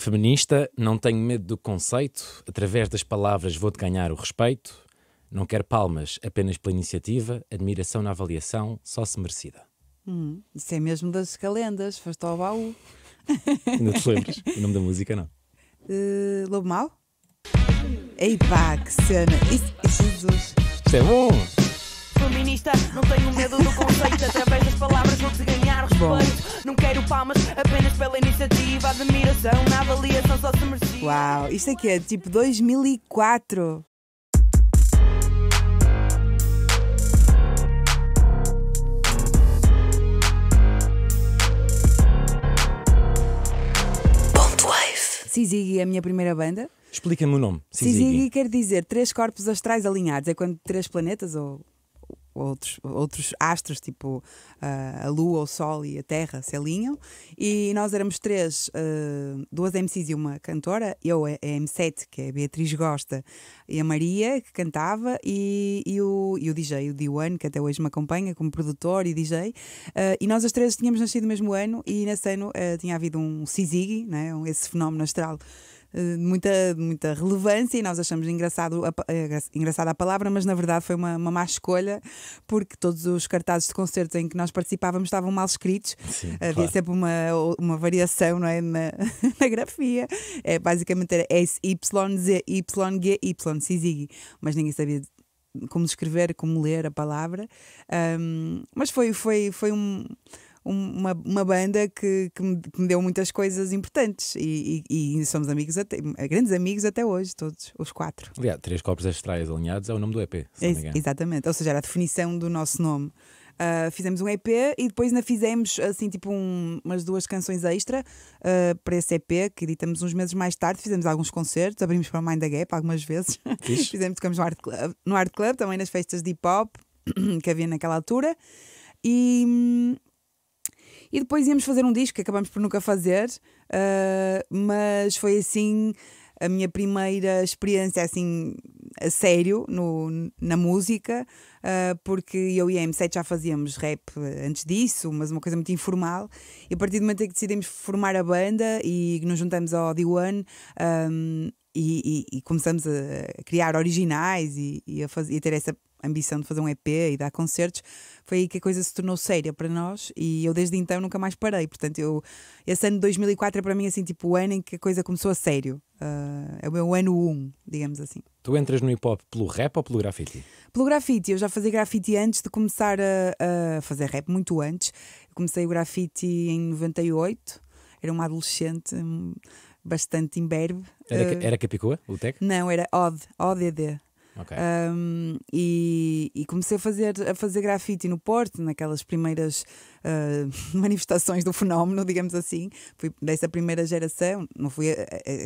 Feminista, não tenho medo do conceito, através das palavras vou-te ganhar o respeito. Não quero palmas, apenas pela iniciativa, admiração na avaliação, só se merecida. Isso é mesmo das calendas, foste ao baú. Ainda te lembras? O nome da música não. Lobo Mau? Ei pá, que cena! Isso, Jesus! Isto é bom! Feminista, não tenho medo do conceito. Através das palavras vou-te ganhar respeito. Não quero palmas, apenas pela iniciativa, admiração na avaliação, só se merecia. Uau, isto aqui é tipo 2004. Syzygy é a minha primeira banda. Explica-me o nome. Syzygy quer dizer três corpos astrais alinhados. É quando três planetas ou outros astros, tipo a Lua, o Sol e a Terra, se alinham. E nós éramos três, duas MCs e uma cantora. Eu, a M7, que é a Beatriz Gosta, e a Maria, que cantava, e o DJ, o D1, que até hoje me acompanha como produtor e DJ. E nós as três tínhamos nascido no mesmo ano, e nesse ano tinha havido um Syzygy, né, esse fenómeno astral de muita relevância, e nós achamos engraçada a palavra, mas na verdade foi uma má escolha, porque todos os cartazes de concertos em que nós participávamos estavam mal escritos. Sim, havia claro. sempre uma variação, não é, na grafia. Basicamente era SYZYGY, Syzygy, mas ninguém sabia como escrever, como ler a palavra. Mas foi uma banda que me deu muitas coisas importantes, e somos amigos grandes amigos até hoje, todos os quatro. Aliás, três corpos astrais alinhados é o nome do EP, se não me engano. Exatamente, ou seja, era a definição do nosso nome. Fizemos um EP e depois ainda fizemos assim, tipo umas duas canções extra para esse EP, que editamos uns meses mais tarde. Fizemos alguns concertos, abrimos para o Mind the Gap algumas vezes. Tocamos no Art Club, também nas festas de hip hop que havia naquela altura. E depois íamos fazer um disco que acabamos por nunca fazer, mas foi assim a minha primeira experiência assim a sério na música, porque eu e a M7 já fazíamos rap antes disso, mas uma coisa muito informal, e a partir do momento em que decidimos formar a banda e nos juntamos ao D1, e começamos a criar originais e a ter essa ambição de fazer um EP e dar concertos, foi aí que a coisa se tornou séria para nós, e eu desde então nunca mais parei. Portanto, esse ano de 2004 é para mim assim, tipo o ano em que a coisa começou a sério. É o meu ano 1, digamos assim. Tu entras no hip hop pelo rap ou pelo grafite? Pelo grafite. Eu já fazia grafite antes de começar a fazer rap, muito antes. Eu comecei o grafite em 98, era uma adolescente bastante imberbe. Era Capicua, o tech? Não, era ODD. Okay. E comecei a fazer grafite no Porto, naquelas primeiras manifestações do fenómeno, digamos assim. Fui dessa primeira geração, não fui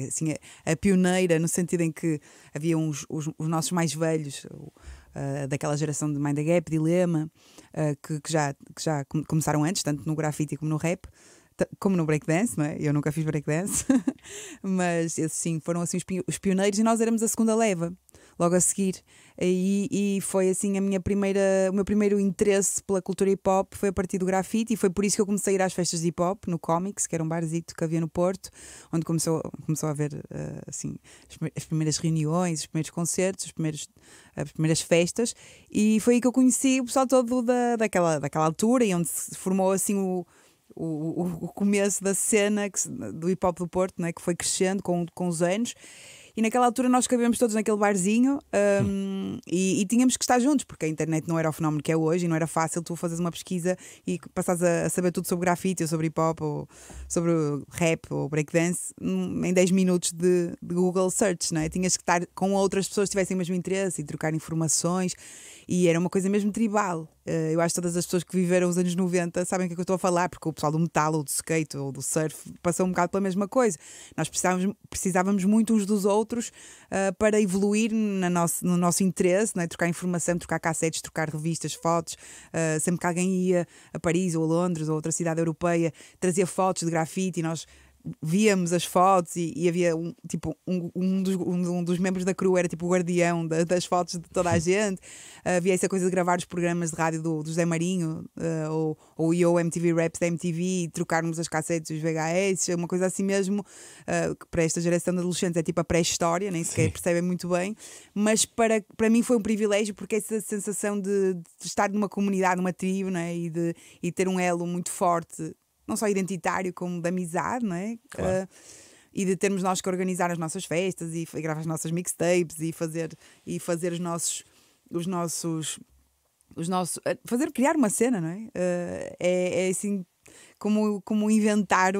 assim, a pioneira, no sentido em que havia os nossos mais velhos, daquela geração de Mind the Gap, Dilema, que já começaram antes, tanto no grafite como no rap, como no breakdance, não é? Eu nunca fiz breakdance, mas esses sim foram assim os pioneiros, e nós éramos a segunda leva logo a seguir, e foi assim o meu primeiro interesse pela cultura hip hop foi a partir do grafite, e foi por isso que eu comecei a ir às festas de hip hop no Comics, que era um barzito que havia no Porto, onde começou a haver assim, as primeiras reuniões, os primeiros concertos, as primeiras festas, e foi aí que eu conheci o pessoal todo daquela altura, e onde se formou assim o começo da cena do hip hop do Porto, não é? Que foi crescendo com os anos. E naquela altura nós cabíamos todos naquele barzinho, e tínhamos que estar juntos, porque a internet não era o fenómeno que é hoje, e não era fácil tu fazeres uma pesquisa e passares a saber tudo sobre grafite, ou sobre hip hop, ou sobre rap ou breakdance em 10 minutos de Google Search, não é? Tinhas que estar com outras pessoas que tivessem o mesmo interesse e trocar informações, e era uma coisa mesmo tribal. Eu acho que todas as pessoas que viveram os anos 90 sabem o que é que eu estou a falar, porque o pessoal do metal ou do skate ou do surf passou um bocado pela mesma coisa. Nós precisávamos muito uns dos outros para evoluir no nosso interesse, não é? Trocar informação, trocar cassetes, trocar revistas, fotos. Sempre que alguém ia a Paris ou a Londres ou outra cidade europeia, trazia fotos de grafite, e nós víamos as fotos e havia um dos membros da crew era tipo o guardião das fotos de toda a gente. Havia essa coisa de gravar os programas de rádio do José Marinho, ou o Yo MTV Raps da MTV, trocarmos as cassetes e os VHS, uma coisa assim mesmo, que para esta geração de adolescentes é tipo a pré-história, nem sequer percebem muito bem, mas para mim foi um privilégio, porque essa sensação de estar numa comunidade, numa tribo, não é? E ter um elo muito forte, não só identitário como de amizade, não é? Claro. E de termos nós que organizar as nossas festas e gravar as nossas mixtapes e fazer criar uma cena, não é? É assim como inventar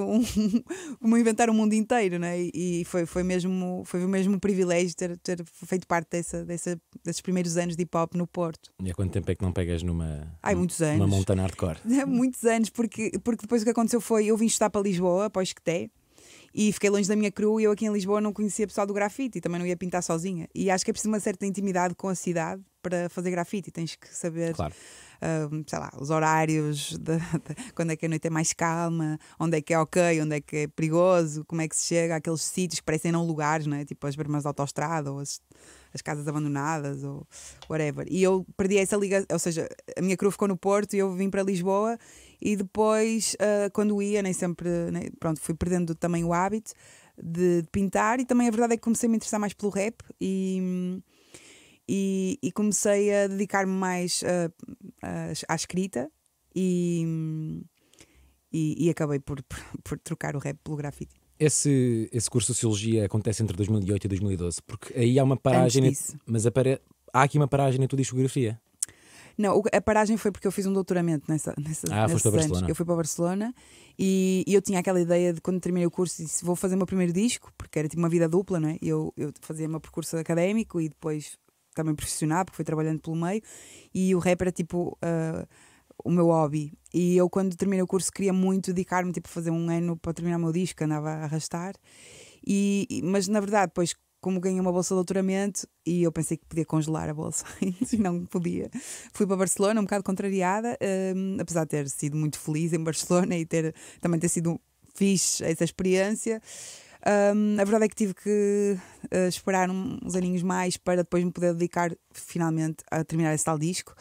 como inventar o mundo inteiro, não é? E foi mesmo um privilégio ter feito parte desses primeiros anos de hip hop no Porto. E há quanto tempo é que não pegas muitos anos. numa montana hardcore? Muitos anos, porque depois o que aconteceu foi, eu vim estudar para Lisboa, para o Isqueté, e fiquei longe da minha crew, e eu aqui em Lisboa não conhecia pessoal do grafite e também não ia pintar sozinha. E acho que é preciso uma certa intimidade com a cidade para fazer grafite. Tens que saber, Claro. sei lá, os horários, quando é que a noite é mais calma, onde é que é ok, onde é que é perigoso, como é que se chega àqueles sítios que parecem não lugares, não é? Tipo as bermas de autoestrada ou as casas abandonadas ou whatever. E eu perdi essa ligação, ou seja, a minha crew ficou no Porto e eu vim para Lisboa, e depois, quando ia, nem sempre, né, pronto, fui perdendo também o hábito de pintar, e também a verdade é que comecei a me interessar mais pelo rap e comecei a dedicar-me mais à escrita e acabei por trocar o rap pelo grafite. Esse curso de Sociologia acontece entre 2008 e 2012, porque aí há uma paragem, mas há aqui uma paragem na tua discografia. Não, a paragem foi porque eu fiz um doutoramento nesses foste para Barcelona. anos. Eu fui para Barcelona e eu tinha aquela ideia de, quando terminei o curso, disse, vou fazer o meu primeiro disco, porque era tipo uma vida dupla, não é? Eu fazia o meu percurso académico e depois também profissional, porque fui trabalhando pelo meio, e o rap era tipo o meu hobby. E eu, quando terminei o curso, queria muito dedicar-me, tipo, a fazer um ano para terminar o meu disco, andava a arrastar. Mas na verdade, depois, como ganhei uma bolsa de doutoramento, e eu pensei que podia congelar a bolsa e não podia, fui para Barcelona um bocado contrariada, apesar de ter sido muito feliz em Barcelona e também ter sido fixe essa experiência. A verdade é que tive que esperar uns aninhos mais para depois me poder dedicar finalmente a terminar esse tal disco.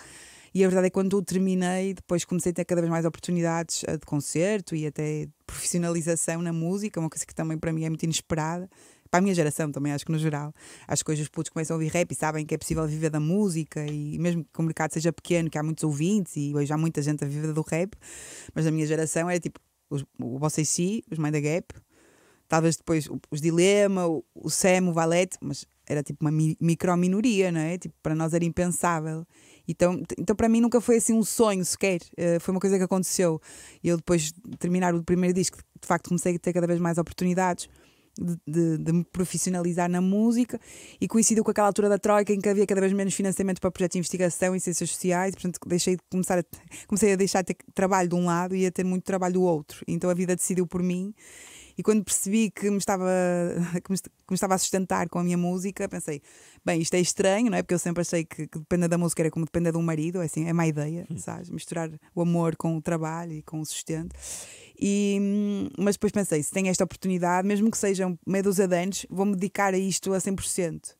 E a verdade é que quando o terminei, depois comecei a ter cada vez mais oportunidades de concerto e até de profissionalização na música, uma coisa que também para mim é muito inesperada. Para a minha geração também, acho que no geral. Acho que hoje os putos começam a ouvir rap e sabem que é possível viver da música, e mesmo que o mercado seja pequeno, que há muitos ouvintes e hoje há muita gente a viver do rap, mas na minha geração era tipo o Vocês Si, os Mind the Gap, talvez depois os Dilema, o Sam, o Valete, mas era tipo uma micro-minoria, não é? Tipo, para nós era impensável. Então para mim nunca foi assim um sonho sequer, foi uma coisa que aconteceu. E eu, depois de terminar o primeiro disco, de facto comecei a ter cada vez mais oportunidades de me profissionalizar na música, e coincidiu com aquela altura da Troika em que havia cada vez menos financiamento para projetos de investigação e ciências sociais, e, portanto comecei a deixar de ter trabalho de um lado e a ter muito trabalho do outro. Então a vida decidiu por mim. E quando percebi que me estava a sustentar com a minha música, pensei, bem, isto é estranho, não é? Porque eu sempre achei que depender da música era como depender de um marido, é assim, é má ideia, sabes? Misturar o amor com o trabalho e com o sustento. Mas depois pensei, se tenho esta oportunidade, mesmo que sejam meia dúzia de anos, vou-me dedicar a isto a 100%.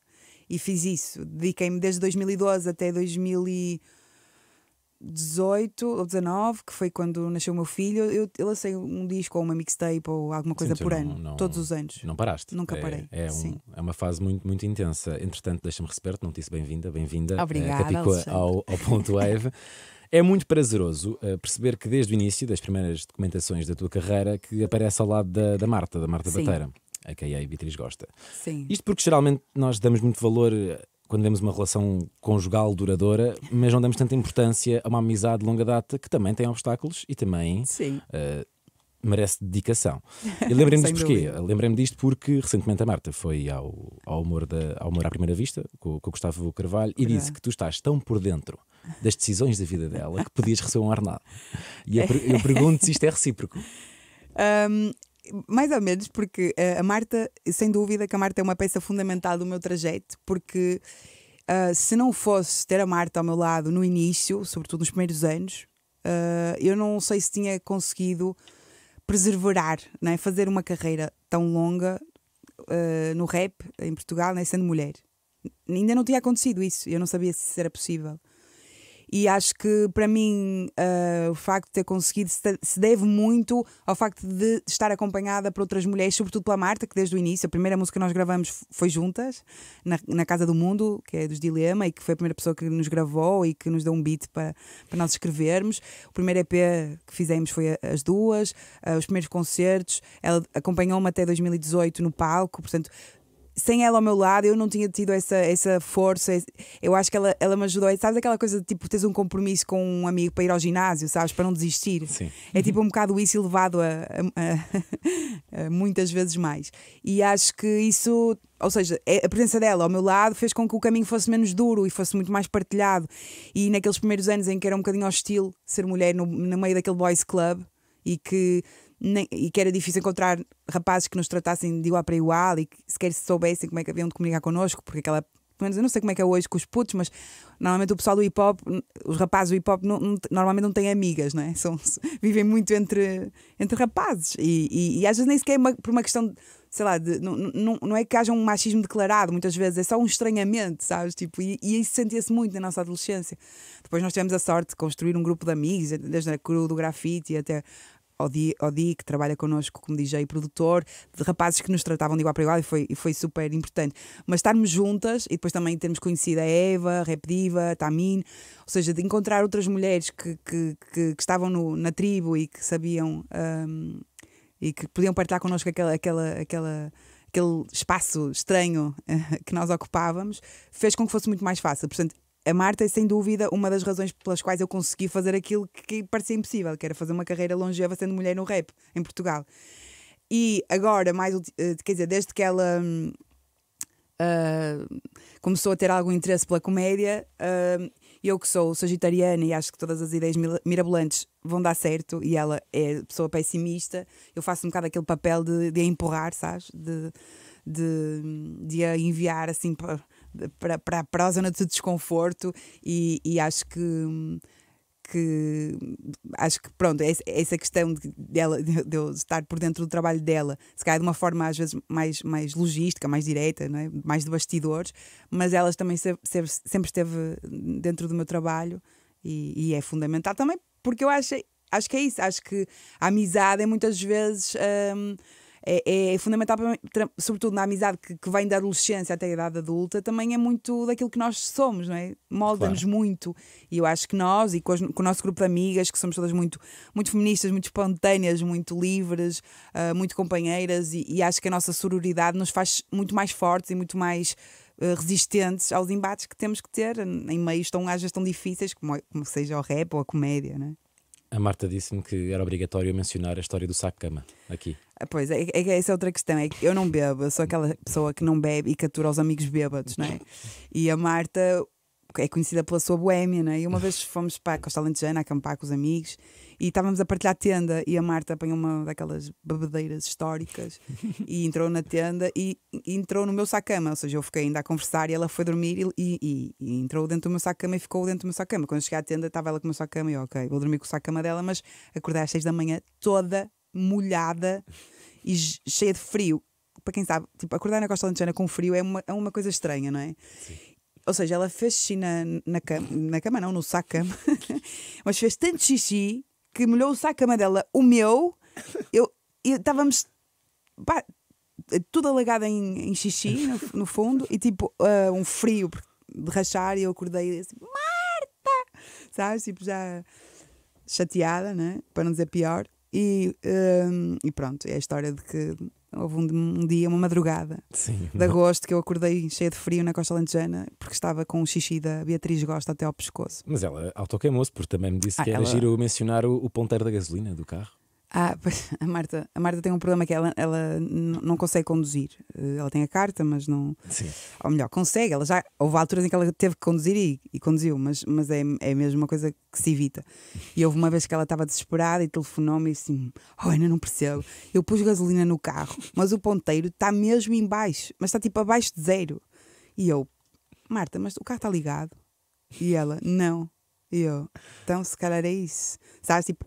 E fiz isso. Dediquei-me desde 2012 até 2018 ou 19, que foi quando nasceu o meu filho. Eu lancei um disco ou uma mixtape ou alguma coisa por ano, todos os anos. Não paraste? Nunca parei. É uma fase muito, muito intensa. Entretanto, deixa-me receber-te, não te disse bem-vinda. Obrigada, Capicua ao Ponto Wave. É muito prazeroso perceber que desde o início das primeiras documentações da tua carreira que aparece ao lado da Marta Bateira, a.k.a. Beatriz Gosta. Sim. Isto porque geralmente nós damos muito valor quando vemos uma relação conjugal duradoura, mas não damos tanta importância a uma amizade de longa data que também tem obstáculos e também merece dedicação. E lembrei-me disto porquê? Lembrei-me disto porque recentemente a Marta foi ao Humor à Primeira Vista com o Gustavo Carvalho e disse que tu estás tão por dentro das decisões da vida dela que podias receber um ordenado. E eu pergunto se isto é recíproco. Mais ou menos, porque a Marta, sem dúvida que a Marta é uma peça fundamental do meu trajeto, porque se não fosse ter a Marta ao meu lado no início, sobretudo nos primeiros anos, eu não sei se tinha conseguido perseverar, não é? Fazer uma carreira tão longa no rap em Portugal, né? Sendo mulher. Ainda não tinha acontecido isso, eu não sabia se isso era possível. E acho que para mim o facto de ter conseguido se deve muito ao facto de estar acompanhada por outras mulheres, sobretudo pela Marta, que desde o início, a primeira música que nós gravamos foi juntas, na Casa do Mundo, que é dos Dilema, e que foi a primeira pessoa que nos gravou e que nos deu um beat para nós escrevermos. O primeiro EP que fizemos foi as duas, os primeiros concertos. Ela acompanhou-me até 2018 no palco, portanto, sem ela ao meu lado eu não tinha tido essa força. Eu acho que ela me ajudou. Sabes aquela coisa de tipo teres um compromisso com um amigo para ir ao ginásio, sabes, para não desistir? Sim. É tipo um bocado isso elevado a muitas vezes mais. E acho que isso, ou seja, a presença dela ao meu lado fez com que o caminho fosse menos duro e fosse muito mais partilhado. E naqueles primeiros anos em que era um bocadinho hostil ser mulher no meio daquele boys club e que era difícil encontrar rapazes que nos tratassem de igual para igual e que sequer se soubessem como é que haviam de comunicar connosco, porque pelo menos eu não sei como é que é hoje com os putos, mas normalmente o pessoal do hip-hop, os rapazes do hip-hop normalmente não têm amigas, não é? Vivem muito entre rapazes e às vezes nem sequer por uma questão de, sei lá, não é que haja um machismo declarado, muitas vezes é só um estranhamento, sabes? Tipo, e isso sentia-se muito na nossa adolescência. Depois nós tivemos a sorte de construir um grupo de amigos, desde a crew do grafite até Odi, que trabalha connosco como DJ e produtor, de rapazes que nos tratavam de igual para igual e foi super importante. Mas estarmos juntas e depois também termos conhecido a Eva, a Rap Diva, a Tamin, ou seja, de encontrar outras mulheres que estavam na tribo e que sabiam e que podiam partilhar connosco aquele espaço estranho que nós ocupávamos, fez com que fosse muito mais fácil. Portanto, a Marta é sem dúvida uma das razões pelas quais eu consegui fazer aquilo que parecia impossível, que era fazer uma carreira longeva sendo mulher no rap em Portugal. E agora, quer dizer, desde que ela começou a ter algum interesse pela comédia, eu que sou sagitariana e acho que todas as ideias mirabolantes vão dar certo e ela é pessoa pessimista, eu faço um bocado aquele papel de a empurrar, sabes? De a enviar assim para a zona de desconforto e acho que pronto, essa questão de eu estar por dentro do trabalho dela, se calhar de uma forma às vezes mais logística, mais direta, não é? Mais de bastidores, mas ela também sempre esteve dentro do meu trabalho e é fundamental também, porque eu acho que é isso, acho que a amizade é muitas vezes é fundamental, sobretudo na amizade que vem da adolescência até a idade adulta, também é muito daquilo que nós somos, não é? Molda-nos claro. Muito. E eu acho que nós, e com o nosso grupo de amigas, que somos todas muito, muito feministas, muito espontâneas, muito livres, muito companheiras, e acho que a nossa sororidade nos faz muito mais fortes e muito mais resistentes aos embates que temos que ter em meios às vezes tão difíceis como seja o rap ou a comédia, não é? A Marta disse-me que era obrigatório mencionar a história do saco-cama aqui. Pois, essa é outra questão, é que eu não bebo, eu sou aquela pessoa que não bebe e que atura os amigos bêbados, não é? E a Marta é conhecida pela sua boémia, não é? E uma vez fomos para a Costa Alentejana acampar com os amigos e estávamos a partilhar tenda e a Marta apanhou uma daquelas bebedeiras históricas e entrou na tenda e entrou no meu saco-cama, ou seja, eu fiquei ainda a conversar e ela foi dormir e entrou dentro do meu saco-cama e ficou dentro do meu saco-cama. Quando eu cheguei à tenda estava ela com o meu saco-cama e eu, ok, vou dormir com o saco-cama dela, mas acordei às 6 da manhã toda molhada e cheia de frio. Para quem sabe, tipo, acordar na Costa Alentejana com frio é uma coisa estranha, não é? Sim. Ou seja, ela fez xixi na cama não, no saco-cama mas fez tanto xixi que molhou o saco-cama dela, o meu, estávamos tudo alagado em xixi no fundo e tipo um frio de rachar e eu acordei assim, Marta! Sabes? Tipo já chateada, né? Para não dizer pior. E pronto, é a história de que houve um dia, uma madrugada de agosto que eu acordei cheia de frio na Costa Alentejana porque estava com o xixi da Beatriz Gosta até ao pescoço. Mas ela autoqueimou-se porque também me disse que era giro mencionar o ponteiro da gasolina do carro. Pois, a Marta tem um problema que ela não consegue conduzir. Ela tem a carta, mas não. Sim. Ou melhor, consegue. Ela já houve alturas em que ela teve que conduzir e conduziu, mas é mesmo uma coisa que se evita. E houve uma vez que ela estava desesperada e telefonou-me e assim: Ana, não percebo. Eu pus gasolina no carro, mas o ponteiro está mesmo em baixo, mas está tipo abaixo de 0. E eu: Marta, mas o carro está ligado? E ela: não. E eu: então se calhar é isso. Sabes, tipo.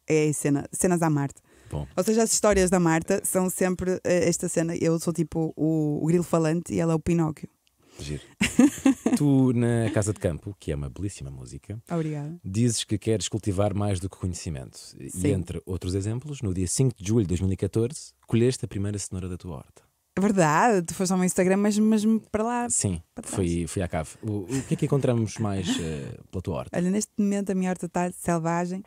É cenas à Marta. Bom. Ou seja, as histórias da Marta são sempre esta cena. Eu sou tipo o grilo falante e ela é o Pinóquio. Giro. Tu, na Casa de Campo, que é uma belíssima música, Obrigada. dizes que queres cultivar mais do que conhecimento. Sim. E entre outros exemplos, no dia 5 de julho de 2014, colheste a primeira cenoura da tua horta. É verdade, tu foste ao meu Instagram, mas para lá. Sim, para trás. fui à cave. O que é que encontramos mais pela tua horta? Olha, neste momento a minha horta está selvagem.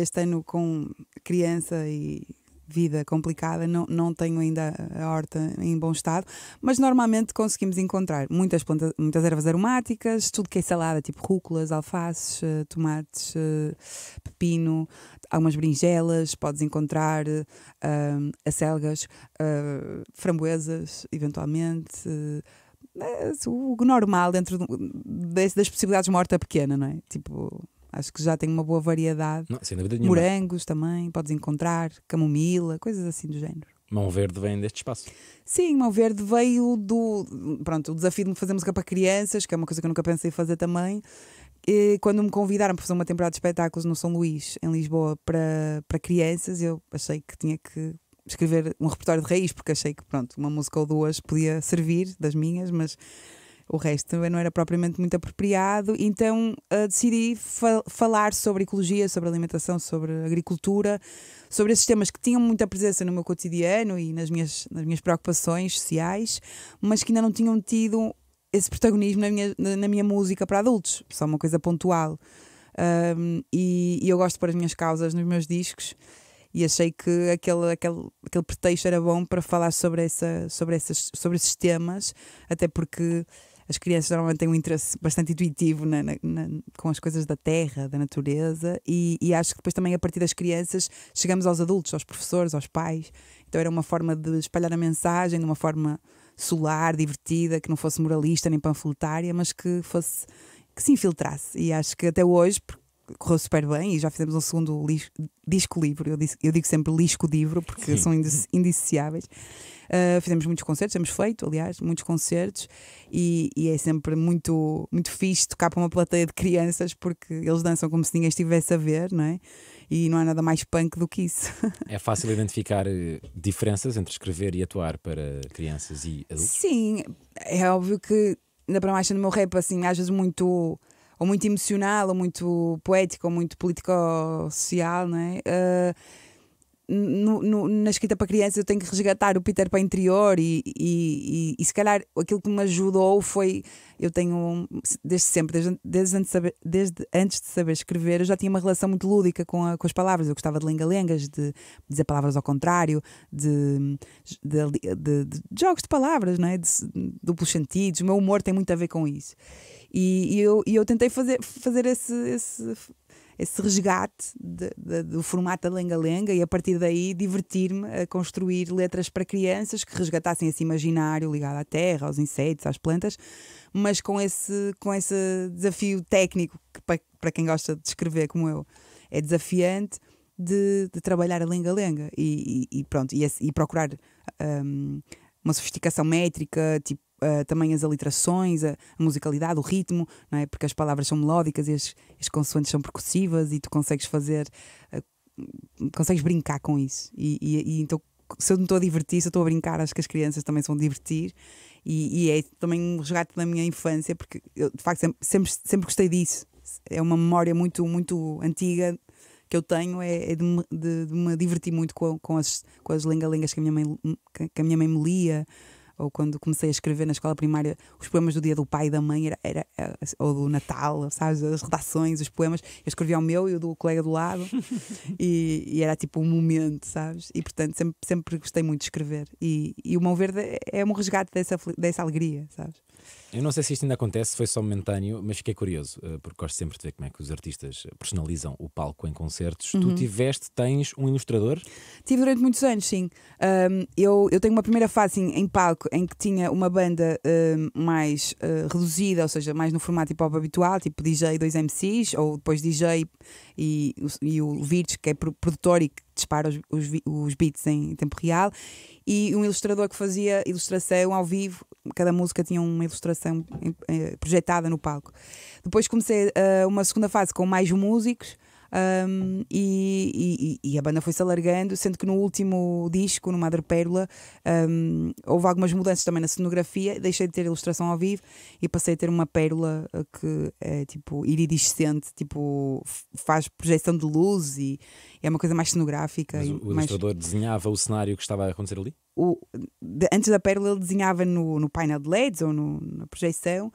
Este ano com criança e vida complicada, não tenho ainda a horta em bom estado, mas normalmente conseguimos encontrar muitas ervas aromáticas, tudo que é salada, tipo rúculas, alfaces, tomates, pepino, algumas berinjelas, podes encontrar acelgas, framboesas, eventualmente. O normal dentro das possibilidades de uma horta pequena, não é? Tipo, acho que já tem uma boa variedade. Não, sem dúvida nenhuma. Morangos também, podes encontrar, camomila, coisas assim do género. Mão Verde vem deste espaço. Sim, Mão Verde veio o desafio de fazer música para crianças, que é uma coisa que eu nunca pensei fazer também. E quando me convidaram para fazer uma temporada de espetáculos no São Luís, em Lisboa, para crianças, eu achei que tinha que escrever um repertório de raiz, porque achei que uma música ou duas podia servir das minhas, mas o resto também não era propriamente muito apropriado. Então decidi falar sobre ecologia, sobre alimentação, sobre agricultura, sobre esses temas que tinham muita presença no meu cotidiano e nas minhas preocupações sociais, mas que ainda não tinham tido esse protagonismo na minha música para adultos, só uma coisa pontual. E eu gosto de pôr as minhas causas nos meus discos e achei que aquele pretexto era bom para falar sobre esses temas, até porque as crianças normalmente têm um interesse bastante intuitivo com as coisas da terra, da natureza, e acho que depois também a partir das crianças chegamos aos adultos, aos professores, aos pais. Então era uma forma de espalhar a mensagem de uma forma solar, divertida, que não fosse moralista nem panfletária, mas que se infiltrasse. E acho que até hoje correu super bem e já fizemos um segundo disco-livro. Eu digo sempre lisco-livro porque são indissociáveis. Fizemos muitos concertos, temos feito, aliás, muitos concertos, e é sempre muito, muito fixe tocar para uma plateia de crianças, porque eles dançam como se ninguém estivesse a ver, não é? E não há nada mais punk do que isso. É fácil identificar diferenças entre escrever e atuar para crianças e adultos? Sim, é óbvio que ainda para mais no meu rap, assim, às vezes muito emocional, ou muito poético, ou muito político-social, não é? Na escrita para crianças eu tenho que resgatar o Peter Pan interior e se calhar aquilo que me ajudou foi, eu tenho desde sempre, desde antes de saber escrever, eu já tinha uma relação muito lúdica com as palavras. Eu gostava de lenga-lengas, de dizer palavras ao contrário, de jogos de palavras, não é? De duplos sentidos. O meu humor tem muito a ver com isso, e eu tentei fazer esse resgate do formato da lenga-lenga, e a partir daí divertir-me a construir letras para crianças que resgatassem esse imaginário ligado à terra, aos insetos, às plantas, mas com esse desafio técnico que para quem gosta de escrever como eu é desafiante, de trabalhar a lenga-lenga e procurar uma sofisticação métrica, tipo também as aliterações, a musicalidade, o ritmo, não é? Porque as palavras são melódicas e as consoantes são percussivas, e tu consegues consegues brincar com isso. E então, se eu me estou a divertir, se eu estou a brincar, acho que as crianças também se vão divertir. E é também um resgate da minha infância, porque eu de facto sempre gostei disso. É uma memória muito, muito antiga que eu tenho, é de me divertir muito com as lenga-lengas que a minha mãe me lia. Ou quando comecei a escrever na escola primária os poemas do dia do pai e da mãe, ou do Natal, sabes? As redações, os poemas, eu escrevia o meu e o do colega do lado e era tipo um momento, sabes? E portanto sempre gostei muito de escrever, e o Mão Verde é um resgate dessa alegria, sabes? Eu não sei se isto ainda acontece, foi só momentâneo, mas fiquei curioso, porque gosto sempre de ver como é que os artistas personalizam o palco em concertos. Tu tens um ilustrador? Tive durante muitos anos, sim. Eu tenho uma primeira fase em palco em que tinha uma banda mais reduzida, ou seja, mais no formato hip-hop habitual, tipo DJ 2 MCs, ou depois DJ e o Virtus, que é produtor e que dispara os beats em tempo real, e um ilustrador que fazia ilustração ao vivo. Cada música tinha uma ilustração projetada no palco. Depois comecei uma segunda fase com mais músicos, e a banda foi-se alargando, sendo que no último disco, no Madrepérola, houve algumas mudanças também na cenografia. Deixei de ter ilustração ao vivo e passei a ter uma pérola que é tipo iridescente, tipo faz projeção de luz e é uma coisa mais cenográfica. Mas o ilustrador desenhava o cenário que estava a acontecer ali? Antes da pérola ele desenhava no painel de LEDs ou na projeção,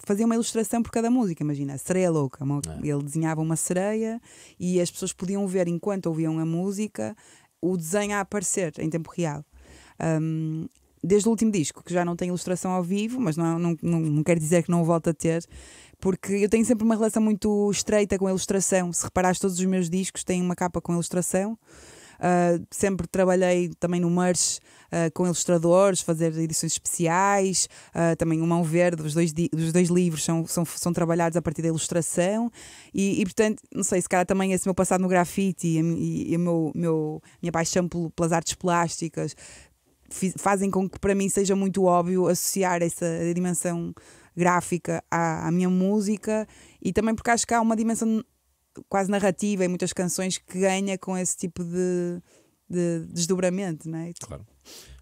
fazia uma ilustração por cada música. Imagina, a Sereia Louca, ele desenhava uma sereia e as pessoas podiam ver, enquanto ouviam a música, o desenho a aparecer em tempo real. Desde o último disco, que já não tem ilustração ao vivo, mas não quer dizer que não o volte a ter, porque eu tenho sempre uma relação muito estreita com a ilustração. Se reparares, todos os meus discos têm uma capa com ilustração. Sempre trabalhei também no merch com ilustradores, fazer edições especiais, também o Mão Verde, os dois livros são trabalhados a partir da ilustração e portanto, não sei, se calhar também esse meu passado no grafite e a minha paixão pelas artes plásticas fazem com que para mim seja muito óbvio associar essa dimensão gráfica à minha música, e também porque acho que há uma dimensão quase narrativa em muitas canções que ganha com esse tipo de desdobramento, não é? Claro.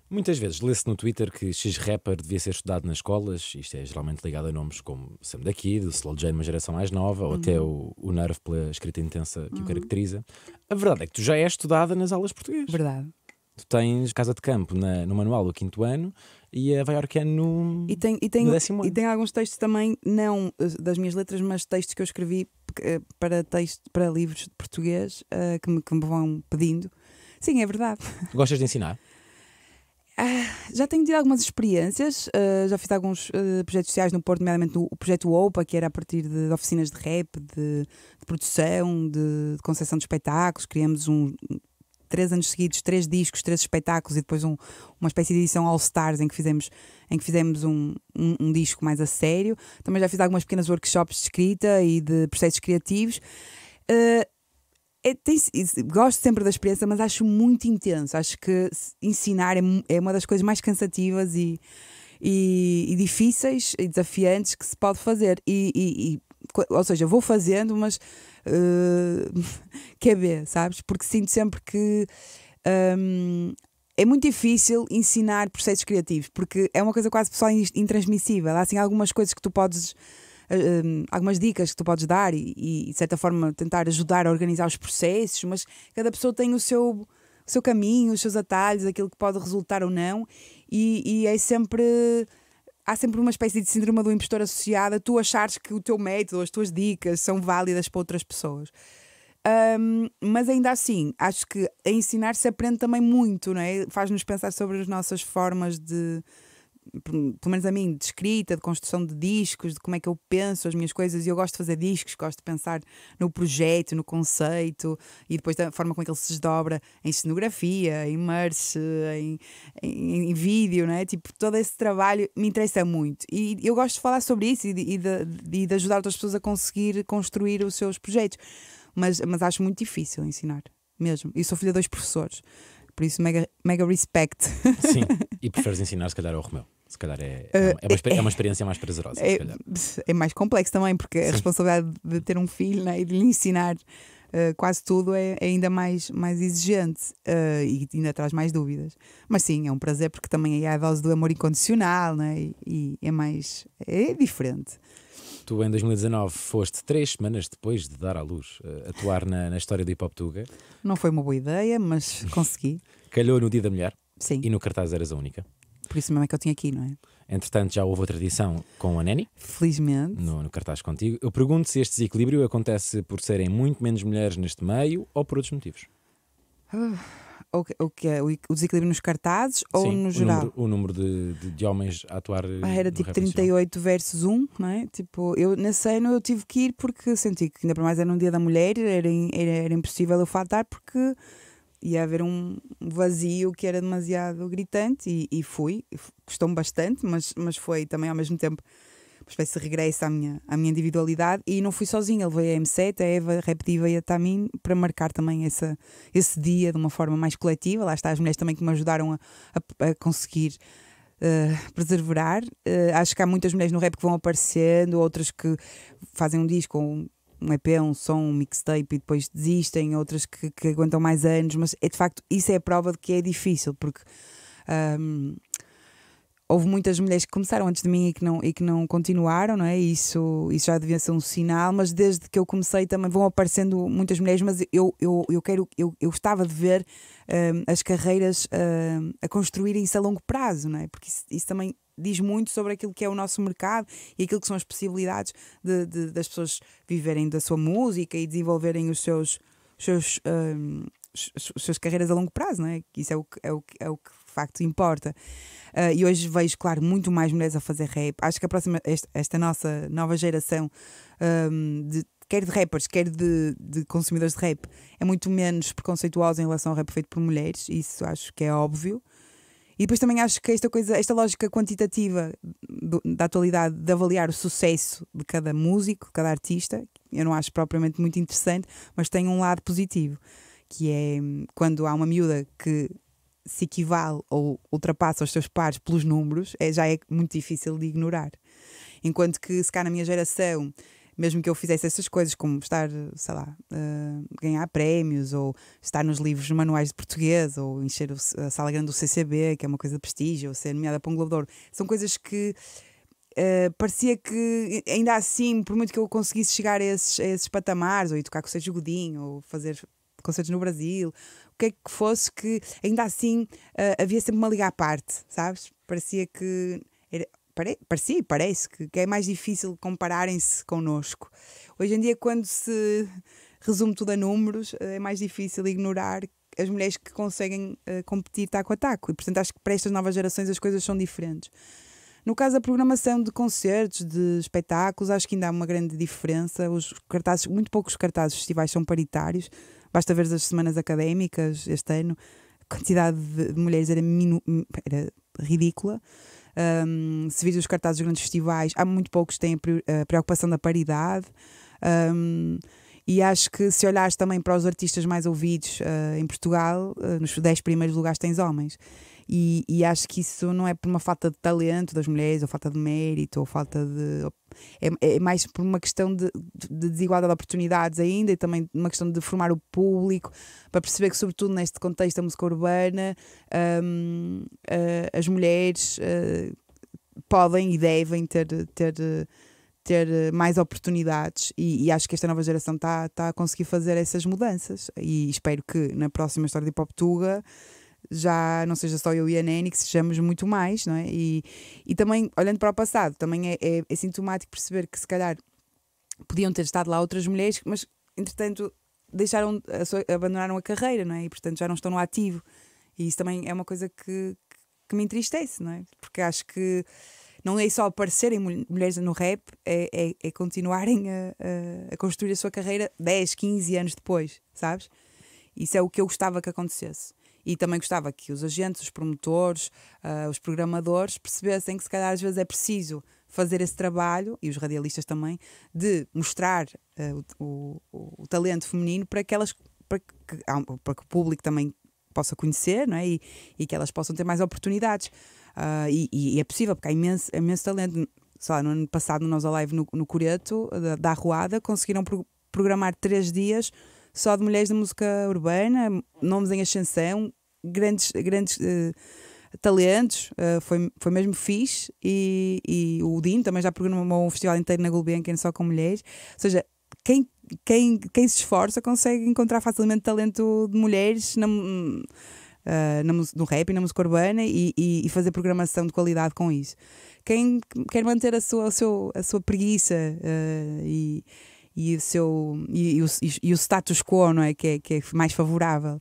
Muitas vezes lê-se no Twitter que X-Rapper devia ser estudado nas escolas. Isto é geralmente ligado a nomes como Sam da Kid, o Slow J, uma geração mais nova, ou até o Nerve pela escrita intensa que o caracteriza. A verdade é que tu já és estudada nas aulas de português. Verdade. Tu tens Casa de Campo no manual do 5º ano e a Vaiorquiano no 10º ano. E tem alguns textos também, não das minhas letras, mas textos que eu escrevi para livros de português que me vão pedindo. Sim, é verdade. Gostas de ensinar? Já tenho tido algumas experiências, já fiz alguns projetos sociais no Porto, nomeadamente o projeto OPA, que era a partir de oficinas de rap, de produção, de concepção de espetáculos. Criamos 3 anos seguidos, 3 discos, 3 espetáculos e depois uma espécie de edição All Stars em que fizemos um disco mais a sério. Também já fiz algumas pequenas workshops de escrita e de processos criativos. Gosto sempre da experiência, mas acho muito intenso. Acho que ensinar é uma das coisas mais cansativas e difíceis e desafiantes que se pode fazer. Ou seja, vou fazendo, mas quer ver, sabes? Porque sinto sempre que é muito difícil ensinar processos criativos, porque é uma coisa quase pessoal intransmissível. Há assim algumas coisas que tu podes, algumas dicas que tu podes dar e de certa forma tentar ajudar a organizar os processos, mas cada pessoa tem o seu caminho, os seus atalhos, aquilo que pode resultar ou não, e é sempre... Há sempre uma espécie de síndrome do impostor associada, tu achares que o teu método, as tuas dicas são válidas para outras pessoas. Mas ainda assim, acho que a ensinar se aprende também muito, não é? Faz-nos pensar sobre as nossas formas pelo menos a mim, de escrita, de construção de discos, de como é que eu penso as minhas coisas. E eu gosto de fazer discos, gosto de pensar no projeto, no conceito e depois da forma como é que ele se desdobra em cenografia, em merch, em vídeo, não é? Tipo, todo esse trabalho me interessa muito e eu gosto de falar sobre isso e de ajudar outras pessoas a conseguir construir os seus projetos, mas acho muito difícil ensinar mesmo. E sou filha de 2 professores, por isso mega respect. Sim, e preferes ensinar se calhar ao Romeu. Se calhar é uma experiência mais prazerosa. É mais complexo também, porque a responsabilidade de ter um filho, né, e de lhe ensinar quase tudo é ainda mais exigente e ainda traz mais dúvidas. Mas sim, é um prazer, porque também há a dose do amor incondicional, né, e é diferente. Tu em 2019 foste 3 semanas depois de dar à luz atuar na história do Hip Hop Tuga. Não foi uma boa ideia, mas consegui. Calhou no Dia da Mulher. Sim. E no cartaz eras a única. Por isso mesmo é que eu tinha aqui, não é? Entretanto, já houve outra edição com a Neni. Felizmente. No cartaz contigo. Eu pergunto se este desequilíbrio acontece por serem muito menos mulheres neste meio ou por outros motivos. O desequilíbrio nos cartazes? Sim, ou no geral? O número de homens a atuar. Era tipo 38 versus 1, não é? Tipo, nesse ano eu tive que ir porque senti que ainda para mais era um Dia da Mulher, era impossível eu faltar porque ia haver um vazio que era demasiado gritante e fui. Custou-me bastante, mas foi também ao mesmo tempo uma espécie de regresso à minha individualidade, e não fui sozinha, levei a M7, a Eva, a Rap Diva e a Tamin para marcar também esse dia de uma forma mais coletiva. Lá está as mulheres também que me ajudaram a conseguir perseverar. Acho que há muitas mulheres no rap que vão aparecendo, outras que fazem um disco um EP, um som, um mixtape e depois desistem, outras que aguentam mais anos, mas de facto isso é a prova de que é difícil, porque houve muitas mulheres que começaram antes de mim e que não continuaram, não é? Isso já devia ser um sinal, mas desde que eu comecei também vão aparecendo muitas mulheres, mas eu gostava de ver as carreiras a construírem-se a longo prazo, não é? Porque isso também diz muito sobre aquilo que é o nosso mercado e aquilo que são as possibilidades das pessoas viverem da sua música e desenvolverem as suas carreiras a longo prazo, não é? Isso é o que de facto importa. E hoje vejo, claro, muito mais mulheres a fazer rap. Acho que esta nossa nova geração, quer de rappers, quer de consumidores de rap, é muito menos preconceituosa em relação ao rap feito por mulheres. Isso acho que é óbvio. E depois também acho que esta lógica quantitativa da atualidade de avaliar o sucesso de cada músico, de cada artista, eu não acho propriamente muito interessante, mas tem um lado positivo, que é quando há uma miúda que se equivale ou ultrapassa os seus pares pelos números, já é muito difícil de ignorar. Enquanto que, se cá na minha geração, mesmo que eu fizesse essas coisas, como estar, sei lá, ganhar prémios, ou estar nos livros manuais de português, ou encher a sala grande do CCB, que é uma coisa de prestígio, ou ser nomeada para um Globo de Ouro, são coisas que parecia que, ainda assim, por muito que eu conseguisse chegar a esses patamares, ou ir tocar com o Sérgio Godinho, ou fazer concertos no Brasil, o que é que fosse, que ainda assim havia sempre uma liga à parte, sabes? Parecia que parece que é mais difícil compararem-se connosco. Hoje em dia, quando se resume tudo a números, é mais difícil ignorar as mulheres que conseguem competir taco a taco. E portanto acho que para estas novas gerações as coisas são diferentes. No caso da programação de concertos, de espetáculos, acho que ainda há uma grande diferença. Muito poucos cartazes de festivais são paritários. Basta ver as semanas académicas este ano, a quantidade de mulheres era ridícula. Se vir os cartazes dos grandes festivais, há muito poucos que têm a preocupação da paridade. E acho que se olhares também para os artistas mais ouvidos em Portugal, nos 10 primeiros lugares tens homens. E acho que isso não é por uma falta de talento das mulheres, ou falta de mérito, ou falta de... É mais por uma questão de desigualdade de oportunidades ainda, e também uma questão de formar o público, para perceber que, sobretudo neste contexto da música urbana, as mulheres podem e devem ter mais oportunidades, e acho que esta nova geração está a conseguir fazer essas mudanças, e espero que na próxima História de Hip Hop Tuga já não seja só eu e a Neni, que sejamos muito mais, não é? E também, olhando para o passado, também é sintomático perceber que se calhar podiam ter estado lá outras mulheres, mas entretanto abandonaram a carreira, não é? E portanto já não estão no ativo, e isso também é uma coisa que me entristece, não é? Porque acho que não é só aparecerem mulheres no rap, é continuarem a construir a sua carreira 10, 15 anos depois, sabes? Isso é o que eu gostava que acontecesse. E também gostava que os agentes, os promotores, os programadores percebessem que se calhar às vezes é preciso fazer esse trabalho, e os radialistas também, de mostrar o talento feminino para que o público também possa conhecer, não é? E que elas possam ter mais oportunidades. E é possível, porque há imenso talento. Sei lá, no ano passado, no Nós Alive, no Coreto, da Arruada, conseguiram programar 3 dias só de mulheres da música urbana, nomes em ascensão, grandes talentos, foi mesmo fixe, e o Dino também já programou um festival inteiro na Gulbenkian só com mulheres. Ou seja, quem se esforça consegue encontrar facilmente talento de mulheres no rap e na música urbana, e fazer programação de qualidade com isso. Quem quer manter a sua preguiça e o status quo, não é? Que é mais favorável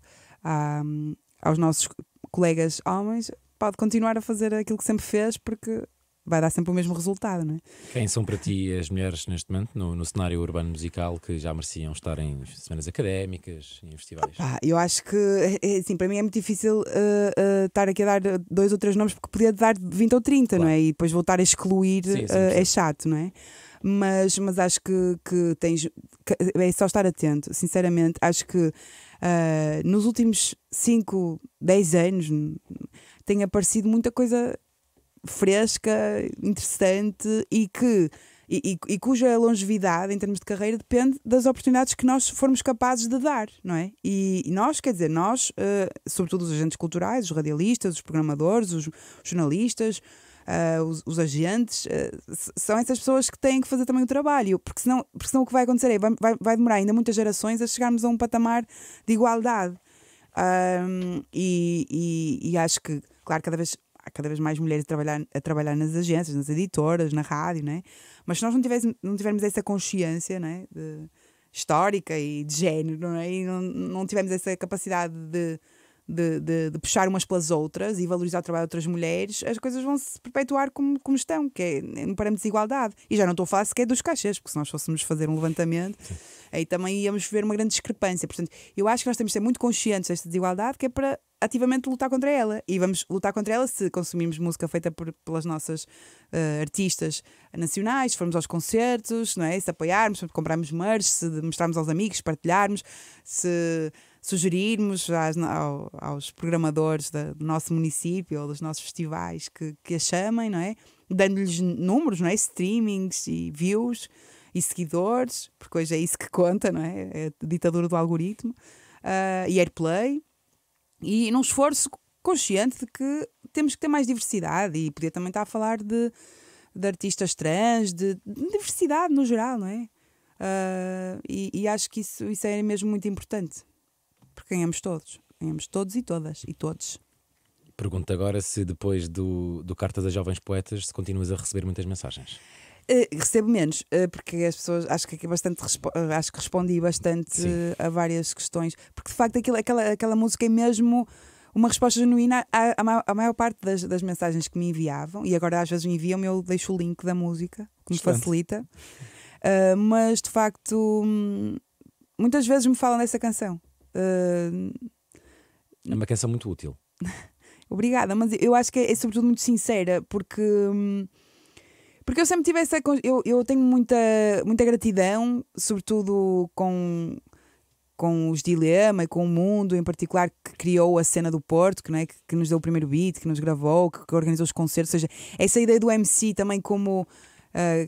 aos nossos colegas homens, pode continuar a fazer aquilo que sempre fez, porque vai dar sempre o mesmo resultado, não é? Quem são para ti as mulheres neste momento no cenário urbano musical que já mereciam estar em semanas académicas, em festivais? Eu acho que, assim, para mim é muito difícil estar aqui a dar 2 ou 3 nomes, porque podia dar 20 ou 30, claro, não é? E depois voltar a excluir, sim, é chato, não é? Mas acho que é só estar atento. Sinceramente, acho que nos últimos 5, 10 anos tem aparecido muita coisa fresca, interessante, e que e cuja longevidade em termos de carreira depende das oportunidades que nós formos capazes de dar, não é? E nós, quer dizer, nós, sobretudo os agentes culturais, os radialistas, os programadores, os jornalistas, os agentes, são essas pessoas que têm que fazer também o trabalho, porque senão o que vai acontecer é vai demorar ainda muitas gerações a chegarmos a um patamar de igualdade. E acho que, claro, há cada vez mais mulheres a trabalhar nas agências, nas editoras, na rádio, né? Mas se nós não tivermos essa consciência, né, histórica e de género, não é? E não tivermos essa capacidade de puxar umas pelas outras e valorizar o trabalho de outras mulheres, as coisas vão se perpetuar como estão, que é um parâmetro de desigualdade. E já não estou a falar sequer dos cachês, porque se nós fôssemos fazer um levantamento, aí também íamos ver uma grande discrepância. Portanto, eu acho que nós temos de ser muito conscientes desta desigualdade, que é para ativamente lutar contra ela. E vamos lutar contra ela se consumirmos música feita pelas nossas artistas nacionais, se formos aos concertos, não é? Se apoiarmos, se comprarmos merch, se mostrarmos aos amigos, partilharmos, se sugerirmos aos programadores do nosso município ou dos nossos festivais que a chamem, não é? Dando-lhes números, não é? Streamings e views e seguidores, porque hoje é isso que conta, não é? É a ditadura do algoritmo, e airplay, e num esforço consciente de que temos que ter mais diversidade, e podia também estar a falar de artistas trans, de diversidade no geral, não é? E acho que isso é mesmo muito importante, porque ganhamos todos e todas, e todos. Pergunto agora se depois do Cartas a Jovens Poetas se continuas a receber muitas mensagens. Recebo menos, porque as pessoas acho que respondi bastante a várias questões, porque de facto aquela música é mesmo uma resposta genuína à maior parte das mensagens que me enviavam, e agora às vezes me enviam, eu deixo o link da música, que me facilita, mas de facto muitas vezes me falam dessa canção. É uma canção muito útil. Obrigada, mas eu acho que é sobretudo muito sincera, porque eu sempre tive essa. Eu tenho muita gratidão, sobretudo com os Dilema e com o Mundo, em particular, que criou a cena do Porto, que nos deu o primeiro beat, que nos gravou, que organizou os concertos. Ou seja, essa ideia do MC também como.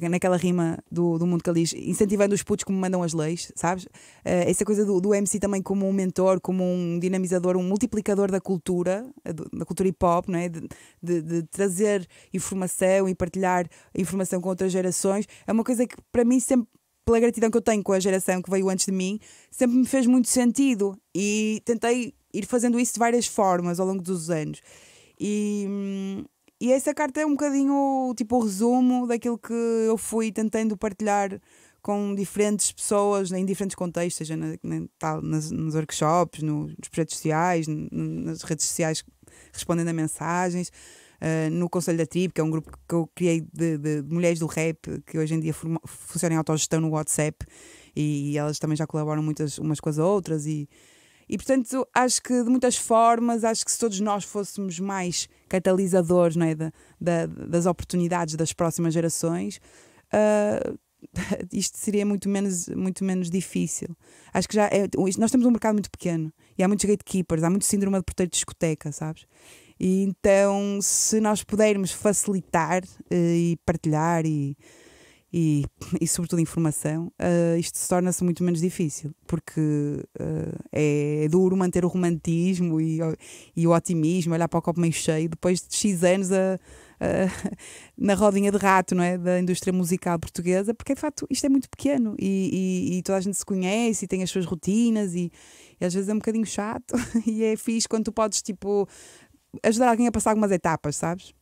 Naquela rima do Mundo que ele diz, incentivando os putos como mandam as leis, sabes? Essa coisa do MC também como um mentor, como um dinamizador, um multiplicador da cultura hip hop, não é? De trazer informação e partilhar informação com outras gerações, é uma coisa que para mim sempre, pela gratidão que eu tenho com a geração que veio antes de mim, sempre me fez muito sentido, e tentei ir fazendo isso de várias formas ao longo dos anos. E essa carta é um bocadinho tipo o resumo daquilo que eu fui tentando partilhar com diferentes pessoas em diferentes contextos, seja nos workshops, nos projetos sociais, nas redes sociais respondendo a mensagens, no Conselho da Tribo, que é um grupo que eu criei de mulheres do rap, que hoje em dia funciona em autogestão no WhatsApp, e elas também já colaboram muitas umas com as outras, e portanto acho que de muitas formas, acho que se todos nós fôssemos mais catalisadores, não é, das oportunidades das próximas gerações, isto seria muito menos difícil. Acho que nós temos um mercado muito pequeno e há muitos gatekeepers, há muito síndrome de porteiro de discoteca, sabes? E então se nós pudermos facilitar e partilhar e sobretudo informação, isto se torna-se muito menos difícil, porque é duro manter o romantismo e o otimismo, olhar para o copo meio cheio depois de X anos na rodinha de rato, não é? Da indústria musical portuguesa, porque de facto isto é muito pequeno e toda a gente se conhece e tem as suas rotinas, e às vezes é um bocadinho chato e é fixe quando tu podes tipo ajudar alguém a passar algumas etapas, sabes?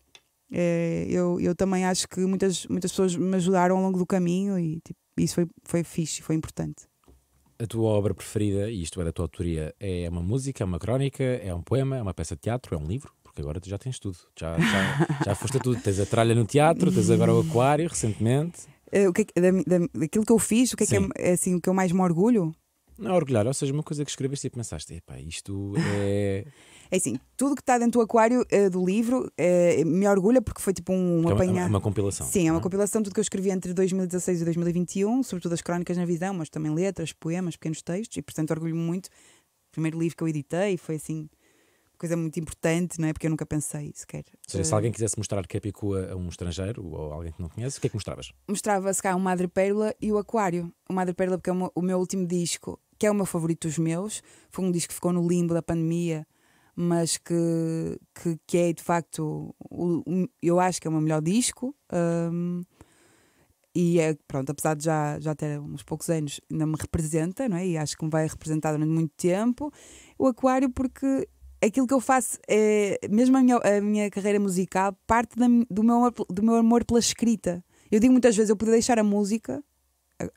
Eu também acho que muitas pessoas me ajudaram ao longo do caminho, e tipo, isso foi fixe, foi importante. A tua obra preferida, e isto é da tua autoria, é uma música, é uma crónica, é um poema, é uma peça de teatro, é um livro? Porque agora tu já tens tudo, já foste a tudo. Tens a tralha no teatro, tens agora o aquário recentemente. Daquilo que eu fiz, o que é assim, o que eu mais me orgulho? Não orgulhar, ou seja, uma coisa que escreveste e pensaste, epá, isto é... É assim, tudo que está dentro do aquário do livro me orgulha, porque foi tipo um apanhado. É uma compilação. Sim, é uma compilação de tudo que eu escrevi entre 2016 e 2021, sobretudo as crónicas na visão, mas também letras, poemas, pequenos textos, e portanto orgulho-me muito. O primeiro livro que eu editei foi assim coisa muito importante, não é? Porque eu nunca pensei sequer. Ou seja, se alguém quisesse mostrar Capicua a um estrangeiro ou a alguém que não conhece, o que é que mostravas? Mostrava se cá o Madrepérola e o Aquário. O Madrepérola porque é o meu último disco, que é o meu favorito dos meus. Foi um disco que ficou no limbo da pandemia, mas que é de facto, eu acho que é o meu melhor disco. E é, pronto, apesar de já ter uns poucos anos, ainda me representa, não é? E acho que me vai representar durante muito tempo. O Aquário porque aquilo que eu faço, mesmo a minha carreira musical, parte do meu amor pela escrita. Eu digo muitas vezes, eu podia deixar a música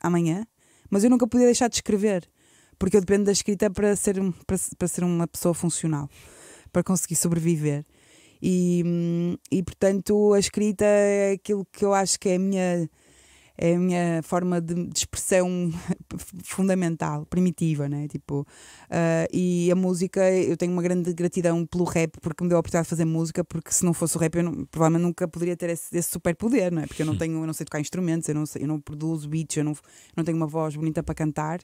amanhã, mas eu nunca podia deixar de escrever, porque eu dependo da escrita para ser uma pessoa funcional, para conseguir sobreviver. E portanto a escrita é aquilo que eu acho que é a minha forma de expressão fundamental, primitiva, né? Tipo, e a música, eu tenho uma grande gratidão pelo rap, porque me deu a oportunidade de fazer música, porque se não fosse o rap eu provavelmente nunca poderia ter esse superpoder, não é? Porque eu não sei tocar instrumentos, eu não produzo beats, eu não tenho uma voz bonita para cantar,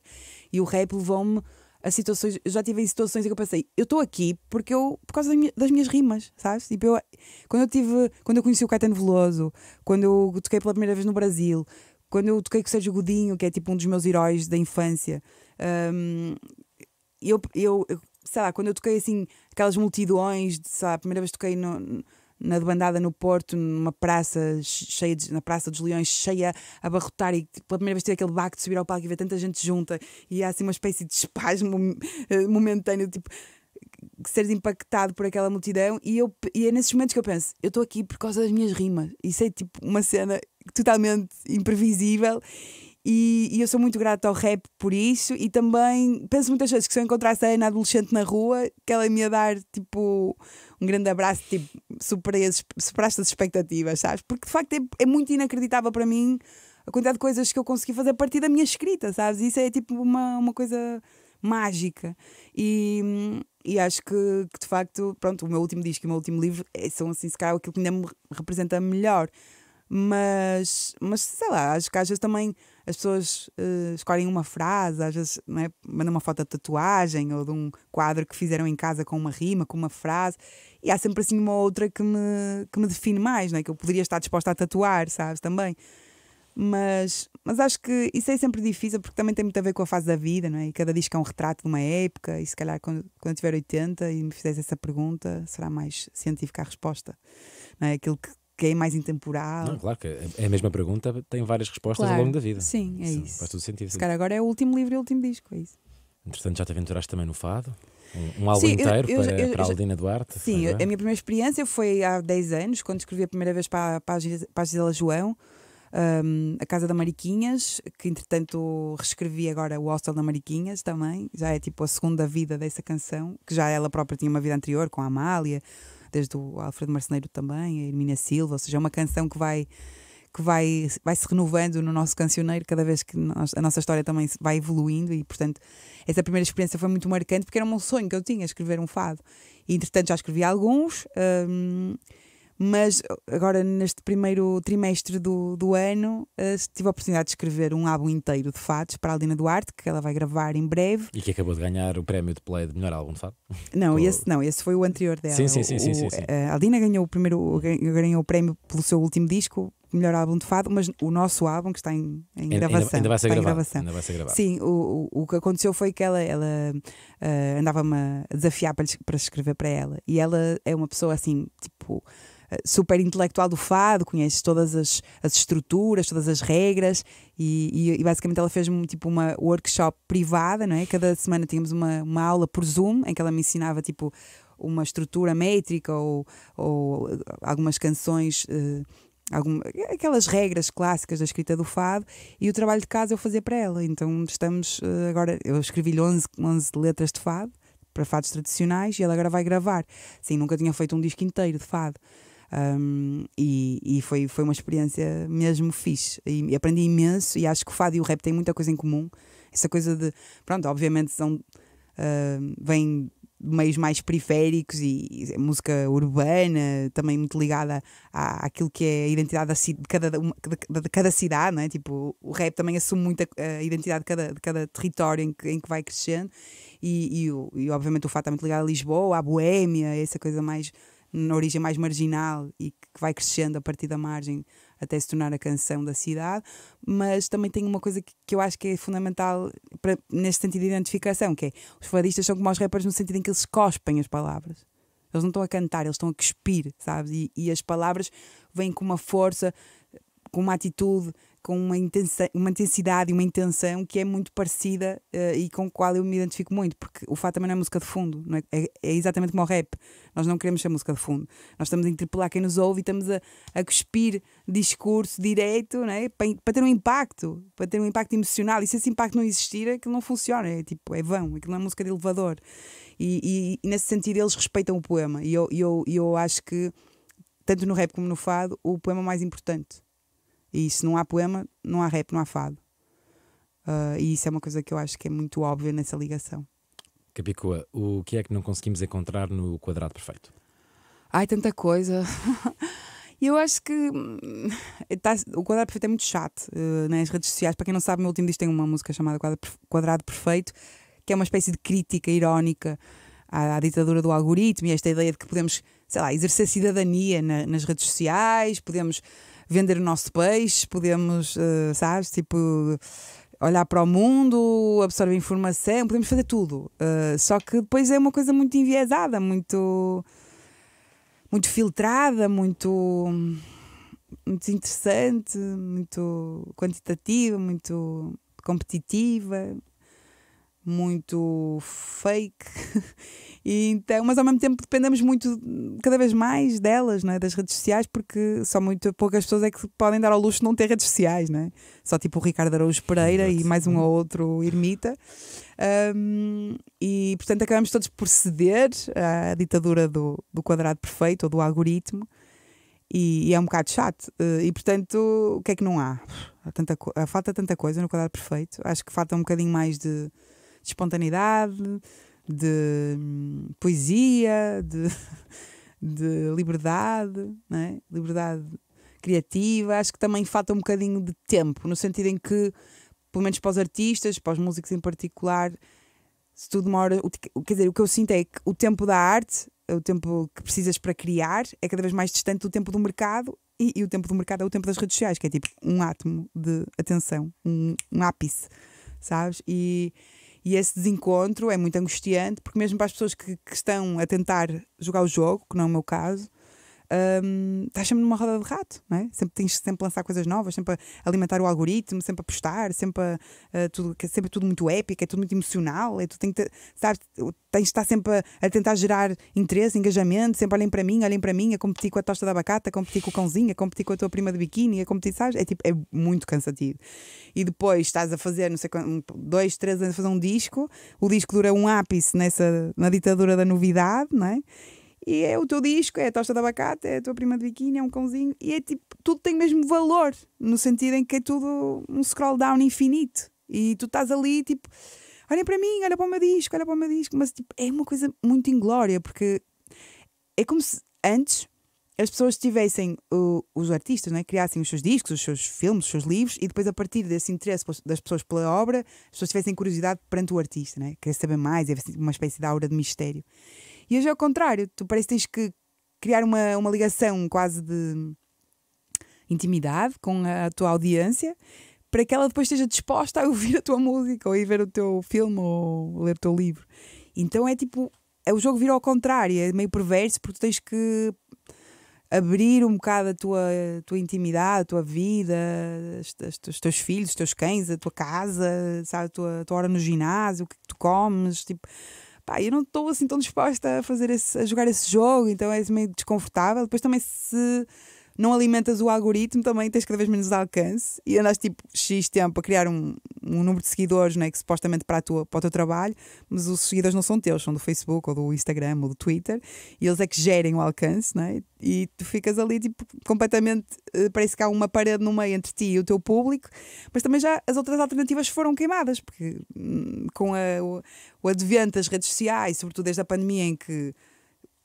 e o rap levou-me a situações. Eu já tive em situações em que eu pensei, eu estou aqui por causa das minhas rimas, sabes? Tipo, quando eu conheci o Caetano Veloso, quando eu toquei pela primeira vez no Brasil, quando eu toquei com o Sérgio Godinho, que é tipo um dos meus heróis da infância, eu sei lá, quando eu toquei assim aquelas multidões, sei lá, a primeira vez toquei na debandada no Porto, numa praça cheia na Praça dos Leões, cheia a abarrotar, e pela primeira vez tive aquele baque de subir ao palco e ver tanta gente junta, e há assim uma espécie de espasmo momentâneo, tipo, seres impactado por aquela multidão, e é nesses momentos que eu penso, eu estou aqui por causa das minhas rimas. Isso é tipo uma cena totalmente imprevisível. E eu sou muito grata ao rap por isso, e também penso muitas vezes que se eu encontrasse a Ana adolescente na rua, que ela me ia dar tipo um grande abraço, tipo, superaste as expectativas, sabes? Porque de facto é muito inacreditável para mim a quantidade de coisas que eu consegui fazer a partir da minha escrita, sabes? Isso é tipo uma coisa mágica. E acho que de facto, pronto, o meu último disco e o meu último livro são assim, se calhar, aquilo que ainda me representa melhor. Mas sei lá, acho que às vezes também as pessoas escolhem uma frase, às vezes, não é? Mandam uma foto de tatuagem ou de um quadro que fizeram em casa com uma rima, com uma frase, e há sempre assim uma outra que me define mais, não é? Que eu poderia estar disposta a tatuar, sabes, também. Mas acho que isso é sempre difícil, porque também tem muito a ver com a fase da vida, não é? E cada disco é um retrato de uma época, e se calhar quando eu tiver 80 e me fizeres essa pergunta, será mais científica a resposta, não é? Aquilo que é mais intemporal. Não, claro que é a mesma pergunta, tem várias respostas ao longo da vida. Sim, é isso. Faz todo sentido. Se calhar agora é o último livro e o último disco, é isso. Entretanto, já te aventuraste também no fado? Um álbum inteiro para a Aldina Duarte? Sim, a minha primeira experiência foi há 10 anos, quando escrevi a primeira vez para a Gisela João, a Casa da Mariquinhas, que entretanto reescrevi agora o Hostel da Mariquinhas também. Já é tipo a segunda vida dessa canção, que já ela própria tinha uma vida anterior com a Amália, desde o Alfredo Marceneiro também, a Hermínia Silva, ou seja, é uma canção que vai se renovando no nosso cancioneiro cada vez que a nossa história também vai evoluindo, e portanto essa primeira experiência foi muito marcante, porque era um sonho que eu tinha, escrever um fado, e entretanto já escrevi alguns, mas agora neste primeiro trimestre do ano tive a oportunidade de escrever um álbum inteiro de fados para a Aldina Duarte, que ela vai gravar em breve. E que acabou de ganhar o prémio de Play de melhor álbum de fado? Esse foi o anterior dela. Sim. A Aldina ganhou o prémio pelo seu último disco, melhor álbum de fado, mas o nosso álbum, que está em gravação. Ainda vai ser gravado. Sim, o que aconteceu foi que ela andava-me a desafiar para escrever para ela, e ela é uma pessoa assim, tipo, super intelectual do fado, conhece todas as estruturas, todas as regras, e basicamente ela fez-me tipo uma workshop privada, não é? Cada semana tínhamos uma aula por Zoom, em que ela me ensinava tipo uma estrutura métrica ou algumas canções, aquelas regras clássicas da escrita do fado, e o trabalho de casa eu fazia para ela. Então estamos agora, eu escrevi-lhe 11 letras de fado para fados tradicionais, e ela agora vai gravar. Sim, nunca tinha feito um disco inteiro de fado. E foi uma experiência mesmo fixe, e aprendi imenso, e acho que o fado e o rap têm muita coisa em comum. Essa coisa de, pronto, obviamente vêm de meios mais periféricos, e música urbana também muito ligada àquilo que é a identidade de cada cidade, não é? Tipo, o rap também assume muito a identidade de cada território em que vai crescendo, e obviamente o fado está muito ligado a Lisboa, à Boémia, essa coisa mais na origem mais marginal e que vai crescendo a partir da margem até se tornar a canção da cidade. Mas também tem uma coisa que eu acho que é fundamental neste sentido de identificação, que é os fadistas são como os rappers no sentido em que eles cospem as palavras. Eles não estão a cantar, eles estão a cuspir, sabes? E as palavras vêm com uma força, com uma atitude, com uma intensidade e uma intenção que é muito parecida e com a qual eu me identifico muito, porque o fado também não é música de fundo, não é? É exatamente como o rap. Nós não queremos ser música de fundo, nós estamos a interpelar quem nos ouve e estamos a cuspir discurso direito, não é? Para ter um impacto emocional, e se esse impacto não existir, aquilo não funciona, é vão, aquilo não é música de elevador. E nesse sentido eles respeitam o poema, e eu acho que tanto no rap como no fado o poema é o mais importante. E se não há poema, não há rap, não há fado. E isso é uma coisa que eu acho que é muito óbvia nessa ligação. Capicua, o que é que não conseguimos encontrar no Quadrado Perfeito? Ai, tanta coisa. Eu acho que o Quadrado Perfeito é muito chato nas redes sociais. Para quem não sabe, o meu último disco tem uma música chamada Quadrado Perfeito, que é uma espécie de crítica irónica à ditadura do algoritmo e esta ideia de que podemos, sei lá, exercer cidadania nas redes sociais, podemos vender o nosso peixe, podemos, sabes, tipo, olhar para o mundo, absorver informação, podemos fazer tudo. Só que depois é uma coisa muito enviesada, muito filtrada, muito interessante, muito quantitativa, muito competitiva, muito fake. E então, mas ao mesmo tempo dependemos muito, cada vez mais delas, não é? Das redes sociais, porque só muito poucas pessoas é que podem dar ao luxo de não ter redes sociais, não é? Só tipo o Ricardo Araújo Pereira e mais um ou outro ermita. E portanto acabamos todos por ceder à ditadura do quadrado perfeito ou do algoritmo, e é um bocado chato. E portanto, o que é que não há? Falta tanta coisa no quadrado perfeito. Acho que falta um bocadinho mais de espontaneidade, de poesia, de liberdade, não é? Liberdade criativa. Acho que também falta um bocadinho de tempo, no sentido em que, pelo menos para os artistas, para os músicos em particular, se tudo demora, quer dizer, o que eu sinto é que o tempo da arte, o tempo que precisas para criar, é cada vez mais distante do tempo do mercado, e o tempo do mercado é o tempo das redes sociais, que é tipo um átomo de atenção, um ápice, sabes? E esse desencontro é muito angustiante, porque mesmo para as pessoas que estão a tentar jogar o jogo, que não é o meu caso, estás sempre numa roda de rato, não é? Tens sempre a lançar coisas novas, sempre a alimentar o algoritmo, sempre a postar, sempre tudo muito épico, é tudo muito emocional, sabes, tens de estar sempre a tentar gerar interesse, engajamento, sempre olhem para mim, a competir com a tosta da batata, a competir com o cãozinho, a competir com a tua prima de biquíni, a competir, sabes? É muito cansativo. E depois estás a fazer, não sei quanto, 2, 3 anos a fazer um disco, o disco dura um ápice na ditadura da novidade, não é? E é o teu disco, é a tosta de abacate, é a tua prima de biquíni, é um cãozinho, e é tipo, tudo tem o mesmo valor, no sentido em que é tudo um scroll down infinito, e tu estás ali tipo, olha para mim, olha para o meu disco, mas tipo, é uma coisa muito inglória, porque é como se antes as pessoas tivessem, os artistas, não é? Criassem os seus discos, os seus filmes, os seus livros, e depois a partir desse interesse das pessoas pela obra, as pessoas tivessem curiosidade perante o artista, não é? Querer saber mais, é uma espécie de aura de mistério. E hoje é o contrário, tu parece que tens que criar uma ligação quase de intimidade com a tua audiência, para que ela depois esteja disposta a ouvir a tua música, ou a ir ver o teu filme, ou ler o teu livro. Então é tipo, o jogo vira ao contrário, é meio perverso, porque tu tens que abrir um bocado a tua intimidade, a tua vida, os teus filhos, os teus cães, a tua casa, sabe, a tua hora no ginásio, o que tu comes, tipo... Pá, eu não estou assim tão disposta a jogar esse jogo, então é meio desconfortável. Depois também, se não alimentas o algoritmo, também tens cada vez menos alcance e andas tipo X tempo a criar um número de seguidores, né, que supostamente para o teu trabalho, mas os seguidores não são teus, são do Facebook ou do Instagram ou do Twitter, e eles é que gerem o alcance, né? E tu ficas ali tipo completamente, parece que há uma parede no meio entre ti e o teu público, mas também já as outras alternativas foram queimadas, porque com o advento das redes sociais, sobretudo desde a pandemia em que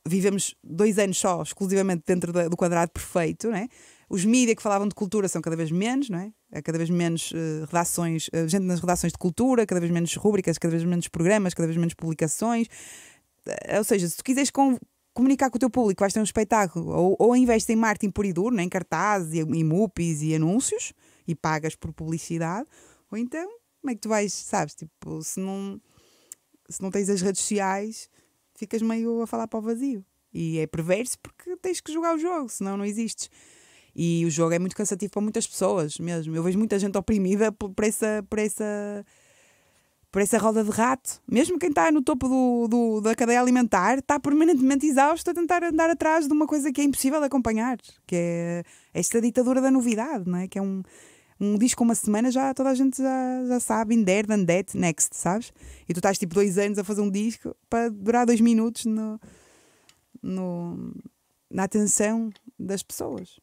vivemos 2 anos só exclusivamente dentro do quadrado perfeito, né? Os mídias que falavam de cultura são cada vez menos, não é? Há cada vez menos redações, gente nas redações de cultura, cada vez menos rúbricas, cada vez menos programas, cada vez menos publicações. Ou seja, se tu quiseres comunicar com o teu público, vais ter um espetáculo, ou investes em marketing puro e duro, né? Em cartazes e MUPIs e anúncios, e pagas por publicidade, ou então, como é que tu vais, sabes? Tipo, se não tens as redes sociais, ficas meio a falar para o vazio. E é perverso porque tens que jogar o jogo, senão não existes. E o jogo é muito cansativo para muitas pessoas mesmo. Eu vejo muita gente oprimida por essa roda de rato. Mesmo quem está no topo da cadeia alimentar está permanentemente exausto a tentar andar atrás de uma coisa que é impossível de acompanhar, que é esta ditadura da novidade, não é? Que é um disco uma semana, já toda a gente já sabe, in there, done that, next, sabes? E tu estás tipo 2 anos a fazer um disco para durar 2 minutos na atenção das pessoas.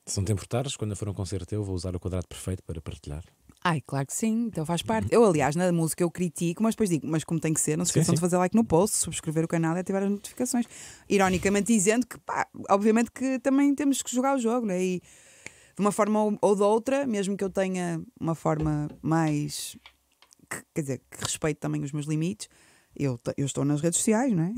Se não te importares, quando eu for a um concerto teu, vou usar o quadrado perfeito para partilhar. Ai, claro que sim, então faz parte. Eu, aliás, na música eu critico, mas depois digo, mas como tem que ser, não se esqueçam de fazer like no post, subscrever o canal e ativar as notificações. Ironicamente dizendo que, pá, obviamente que também temos que jogar o jogo, né? E de uma forma ou de outra, mesmo que eu tenha uma forma mais, quer dizer, que respeite também os meus limites, eu estou nas redes sociais, não é?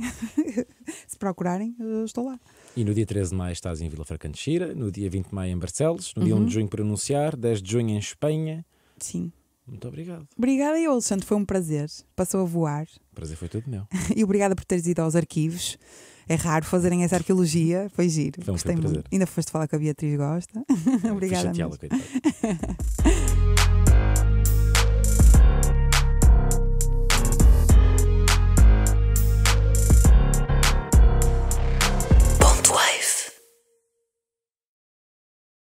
Se procurarem, eu estou lá. E no dia 13 de maio estás em Vila Franca de Xira, no dia 20 de maio em Barcelos, no dia 1 de junho por anunciar, 10 de junho em Espanha. Sim. Muito obrigado. Obrigada eu, Alexandre, foi um prazer. Passou a voar. O prazer foi todo meu. E obrigada por teres ido aos arquivos. É raro fazerem essa arqueologia, foi giro. Foi um prazer. Ainda foste falar com a Beatriz Gosta. Obrigada. Fui chateá-la, coitada.